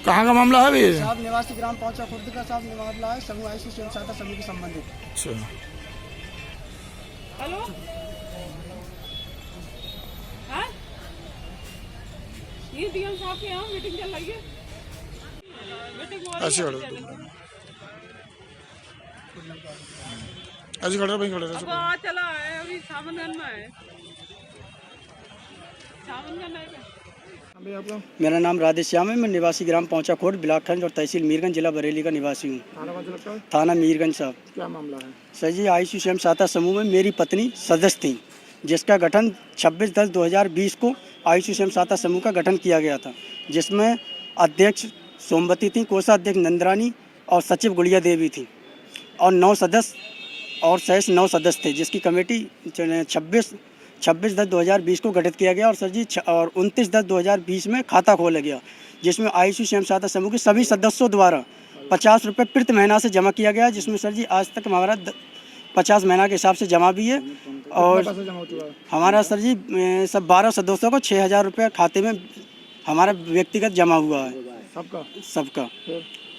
कहाँ का मामला है भैया? साहब निवासी ग्राम पहुंचा खुर्द का साहब मामला है समूह आईसी स्वयं सहायता समूह के संबंधित। अच्छा, हेलो हाँ ये डीएम साहब के यहाँ मीटिंग चल रही है। मीटिंग हो रही ऐसे खड़े ऐसे खड़े भाई, खड़े अब आ चला है अभी सावनगंज में है। सावनगंज है क्या? आपका मेरा नाम राधेश्याम है। मैं निवासी ग्राम पहुंचा खोट ब्लॉक और तहसील मीरगंज जिला बरेली का निवासी हूँ। थाना कौन सा लगता है? थाना मीरगंज साहब। क्या मामला है? सर जी आईसी स्वयं सहायता समूह में मेरी पत्नी सदस्य थी, जिसका गठन 26/10/2020 को आईसी स्वयं सहायता समूह का गठन किया गया था, जिसमें अध्यक्ष सोमवती थी, कोषाध्यक्ष नंदरानी और सचिव गुड़िया देवी थी और 9 सदस्य और शेष 9 सदस्य थे, जिसकी कमेटी 26/10/2020 को गठित किया गया। और सर जी और 29/10/2020 में खाता खोला गया, जिसमें आईसी स्वयं सहायता समूह के सभी सदस्यों द्वारा 50 रुपये प्रति महीना से जमा किया गया, जिसमें सर जी आज तक हमारा 50 महीना के हिसाब से जमा भी है। और जमा हो चुका है? हमारा सर जी सब 12 सदस्यों को 6,000 रुपये खाते में हमारा व्यक्तिगत जमा हुआ है सबका।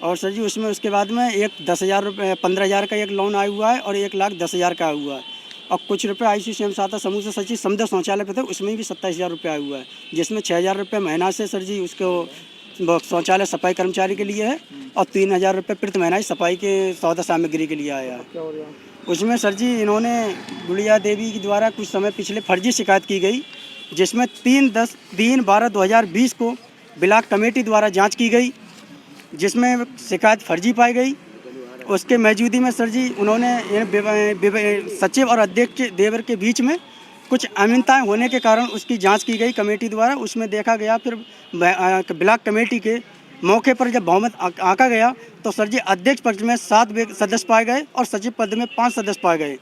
और सर जी उसमें उसके बाद में एक 10,000 रुपये 15,000 का एक लोन आया हुआ है और 1,10,000 का आया हुआ है। और कुछ रुपये आईसी स्वयं सहायता समूह से सर जी समदे शौचालय पे थे, उसमें भी 27,000 रुपये आया हुआ है, जिसमें 6,000 रुपये महीना से सर जी उसको शौचालय सफाई कर्मचारी के लिए है और 3,000 रुपये प्रति महीना ही सफाई के सौदा सामग्री के लिए आया है। उसमें सर जी इन्होंने गुड़िया देवी के द्वारा कुछ समय पिछले फर्जी शिकायत की गई, जिसमें 3/12/2020 को ब्लॉक कमेटी द्वारा जांच की गई, जिसमें शिकायत फर्जी पाई गई। उसके मौजूदगी में सर जी उन्होंने सचिव और अध्यक्ष देवर के बीच में कुछ अनियमितताएं होने के कारण उसकी जांच की गई कमेटी द्वारा। उसमें देखा गया, फिर ब्लॉक कमेटी के मौके पर जब बहुमत आंका गया तो सर जी अध्यक्ष पक्ष में 7 सदस्य पाए गए और सचिव पद में 5 सदस्य पाए गए।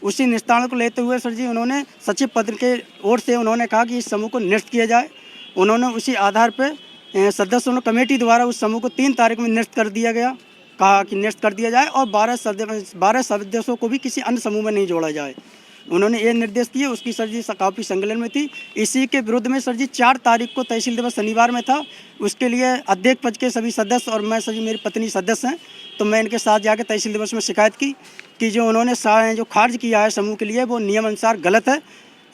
उसी निस्तारण को लेते हुए सर जी उन्होंने सचिव पद के ओर से उन्होंने कहा कि इस समूह को निरस्त किया जाए। उन्होंने उसी आधार पर सदस्यों ने कमेटी द्वारा उस समूह को 3 तारीख में निरस्त कर दिया गया, कहा कि निरस्त कर दिया जाए और 12 सदस्यों को भी किसी अन्य समूह में नहीं जोड़ा जाए। उन्होंने ये निर्देश दिए। उसकी सर जी काफ़ी संकलन में थी। इसी के विरुद्ध में सर जी 4 तारीख को तहसील दिवस शनिवार में था, उसके लिए अध्यक्ष पद के सभी सदस्य और मैं सर जी मेरी पत्नी सदस्य हैं, तो मैं इनके साथ जाकर तहसील दिवस में शिकायत की कि जो उन्होंने जो खारिज किया है समूह के लिए वो नियम अनुसार गलत है,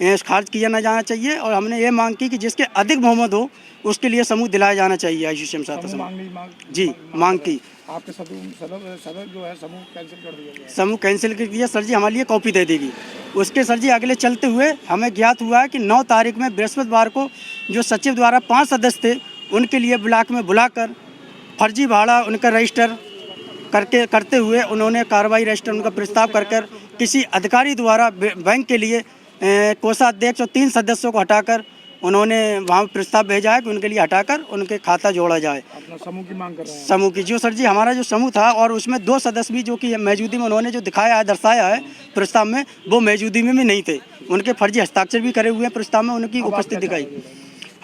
खारिज किया ना जाना चाहिए। और हमने ये मांग की कि जिसके अधिक बहुमत हो उसके लिए समूह दिलाया जाना चाहिए। आईसी स्वयं सहायता समूह जी मांग की। आपके सदस्य जो है समूह कैंसिल कर दिया गया? समूह कैंसिल कर दिया सर जी, हमारे लिए कॉपी दे देगी। उसके सर जी अगले चलते हुए हमें ज्ञात हुआ है कि 9 तारीख में बृहस्पतिवार को जो सचिव द्वारा 5 सदस्य थे उनके लिए ब्लॉक में बुलाकर फर्जी भाड़ा उनका रजिस्टर करते हुए उन्होंने कार्रवाई रजिस्टर उनका प्रस्ताव कर किसी अधिकारी द्वारा बैंक के लिए कोषाध्यक्ष और 3 सदस्यों को हटाकर उन्होंने वहाँ प्रस्ताव भेजा है कि उनके लिए हटाकर उनके खाता जोड़ा जाए। अपना समूह की मांग कर रहे हैं? समूह की जो सर जी हमारा जो समूह था और उसमें 2 सदस्य भी जो कि मौजूदगी में उन्होंने जो दिखाया है दर्शाया है प्रस्ताव में, वो मौजूदगी में भी नहीं थे। उनके फर्जी हस्ताक्षर भी करे हुए हैं प्रस्ताव में, उनकी उपस्थिति दिखाई।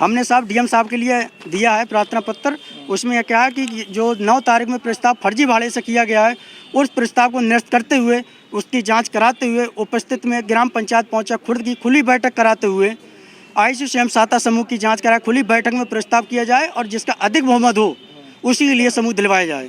हमने साहब डीएम साहब के लिए दिया है प्रार्थना पत्र। उसमें क्या है कि जो 9 तारीख में प्रस्ताव फर्जी भाड़े से किया गया है उस प्रस्ताव को निरस्त करते हुए उसकी जाँच कराते हुए उपस्थित में ग्राम पंचायत पहुँचा खुर्द की खुली बैठक कराते हुए आईसी स्वयं सहायता समूह की जांच करा खुली बैठक में प्रस्ताव किया जाए और जिसका अधिक बहुमत हो उसी के लिए समूह दिलवाया जाए।